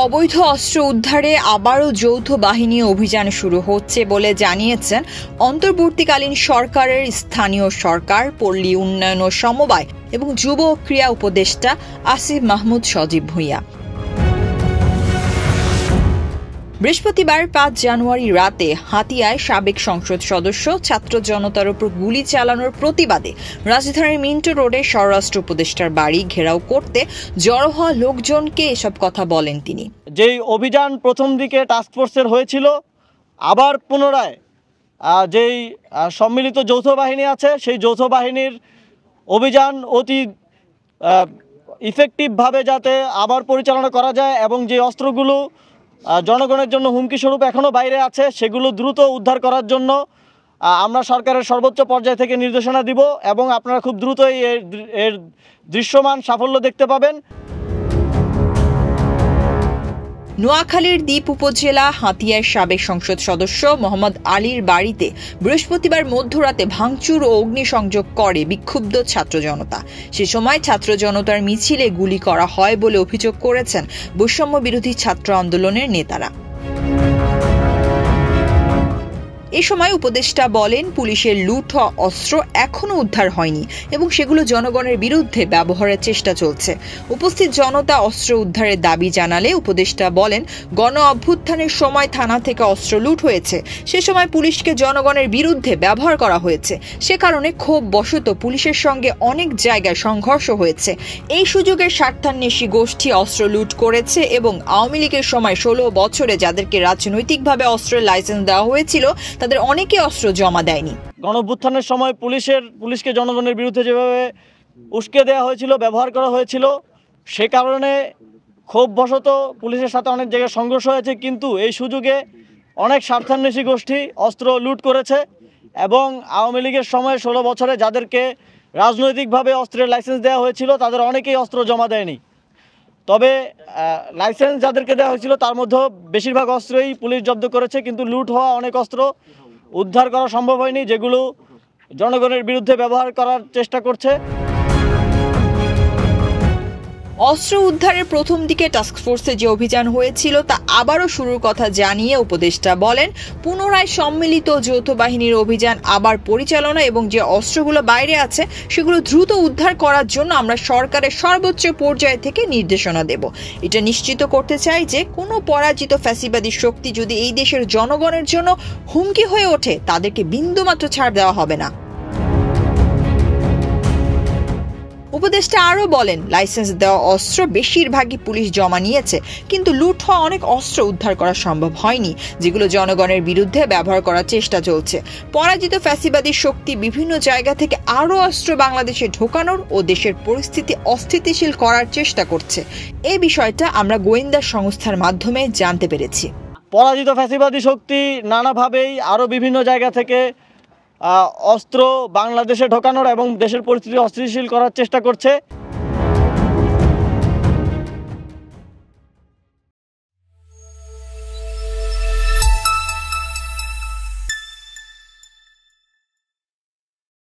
অবৈধ অস্ত্র উদ্ধারে আবারও যৌথ বাহিনী অভিযান শুরু হচ্ছে বলে জানিয়েছেন অন্তর্বর্তীকালীন সরকারের স্থানীয় সরকার, পল্লী উন্নয়ন ও সমবায় এবং যুব ও ক্রীড়া উপদেষ্টা আসিফ মাহমুদ সজীব ভূঁইয়া। বৃহস্পতিবার ৫ জানুয়ারি রাতে হাতিয়ায় সাবেক সংসদ সদস্য ছাত্র জনতার উপর গুলি চালানোর প্রতিবাদে রাজধানীর মিন্টো রোডে স্বরাষ্ট্র উপদেষ্টার বাড়ি ঘেরাও করতে জড়ো হওয়া লোকজনকে এসব কথা বলেন তিনি। যেই অভিযান প্রথম দিকে টাস্কফোর্সের হয়েছিল, আবার পুনরায় যেই সম্মিলিত যৌথ বাহিনী আছে সেই যৌথ বাহিনীর অভিযান অতি ইফেক্টিভভাবে যাতে আবার পরিচালনা করা যায় এবং যে অস্ত্রগুলো জনগণের জন্য হুমকি স্বরূপ এখনও বাইরে আছে সেগুলো দ্রুত উদ্ধার করার জন্য আমরা সরকারের সর্বোচ্চ পর্যায় থেকে নির্দেশনা দিব এবং আপনারা খুব দ্রুতই এর দৃশ্যমান সাফল্য দেখতে পাবেন। নোয়াখালীর দ্বীপ উপজেলা হাতিয়ার সাবেক সংসদ সদস্য মোহাম্মদ আলীর বাড়িতে বৃহস্পতিবার মধ্যরাতে ভাঙচুর ও অগ্নিসংযোগ করে বিক্ষুব্ধ ছাত্র জনতা। সে সময় ছাত্র জনতার মিছিলে গুলি করা হয় বলে অভিযোগ করেছেন বৈষম্য বিরোধী ছাত্র আন্দোলনের নেতারা। এ সময় উপদেষ্টা বলেন, পুলিশের লুট হওয়া অস্ত্র এখনও উদ্ধার হয়নি এবং সেগুলো জনগণের বিরুদ্ধে ব্যবহারের চেষ্টা চলছে। উপস্থিত জনতা অস্ত্র উদ্ধারের দাবি জানালে উপদেষ্টা বলেন, গণ অভ্যুত্থানের সময় থানা থেকে অস্ত্র লুট হয়েছে, সে সময় পুলিশকে জনগণের বিরুদ্ধে ব্যবহার করা হয়েছে, সে কারণে ক্ষোভ বশত পুলিশের সঙ্গে অনেক জায়গায় সংঘর্ষ হয়েছে। এই সুযোগে স্বার্থান্বেষী গোষ্ঠী অস্ত্র লুট করেছে এবং আওয়ামী লীগের সময় ১৬ বছরে যাদেরকে রাজনৈতিকভাবে অস্ত্রের লাইসেন্স দেওয়া হয়েছিল তাদের অনেকে অস্ত্র জমা দেয়নি। গণঅভ্যুত্থানের সময় পুলিশকে জনগণের বিরুদ্ধে যেভাবে উস্কে দেওয়া হয়েছিল, ব্যবহার করা হয়েছিল, সে কারণে ক্ষোভবশত পুলিশের সাথে অনেক জায়গায় সংঘর্ষ হয়েছে। কিন্তু এই সুযোগে অনেক স্বার্থান্বেষী গোষ্ঠী অস্ত্র লুট করেছে এবং আওয়ামী লীগের সময় ১৬ বছরে যাদেরকে রাজনৈতিকভাবে অস্ত্রের লাইসেন্স দেওয়া হয়েছিল তাদের অনেকেই অস্ত্র জমা দেয়নি। তবে লাইসেন্স যাদেরকে দেওয়া হয়েছিল তার মধ্যেও বেশিরভাগ অস্ত্রই পুলিশ জব্দ করেছে, কিন্তু লুট হওয়া অনেক অস্ত্র উদ্ধার করা সম্ভব হয়নি, যেগুলো জনগণের বিরুদ্ধে ব্যবহার করার চেষ্টা করছে। অস্ত্র উদ্ধারের প্রথম দিকে টাস্কফোর্সে যে অভিযান হয়েছিল তা আবারও শুরুর কথা জানিয়ে উপদেষ্টা বলেন, পুনরায় সম্মিলিত যৌথ বাহিনীর অভিযান আবার পরিচালনা এবং যে অস্ত্রগুলো বাইরে আছে সেগুলো দ্রুত উদ্ধার করার জন্য আমরা সরকারের সর্বোচ্চ পর্যায় থেকে নির্দেশনা দেব। এটা নিশ্চিত করতে চাই যে কোনো পরাজিত ফ্যাসিবাদী শক্তি যদি এই দেশের জনগণের জন্য হুমকি হয়ে ওঠে তাদেরকে বিন্দুমাত্র ছাড় দেওয়া হবে না। উপদেষ্টা আরও বলেন, লাইসেন্স দেওয়া অস্ত্র বেশিরভাগই পুলিশ জমা নিয়েছে, কিন্তু লুট হওয়া অনেক অস্ত্র উদ্ধার করা সম্ভব হয়নি, যেগুলো জনগণের বিরুদ্ধে ব্যবহার করার চেষ্টা চলছে। পরাজিত ফ্যাসিবাদী শক্তি বিভিন্ন জায়গা থেকে আরও অস্ত্র বাংলাদেশে ঢোকানোর ও দেশের পরিস্থিতি অস্থিতিশীল করার চেষ্টা করছে। এই বিষয়টা আমরা গোয়েন্দা সংস্থার মাধ্যমে জানতে পেরেছি। পরাজিত ফ্যাসিবাদী শক্তি নানাভাবেই আরও বিভিন্ন জায়গা থেকে অস্ত্র বাংলাদেশে ঢোকানোর এবং দেশের পরিস্থিতি অস্থিতিশীল করার চেষ্টা করছে।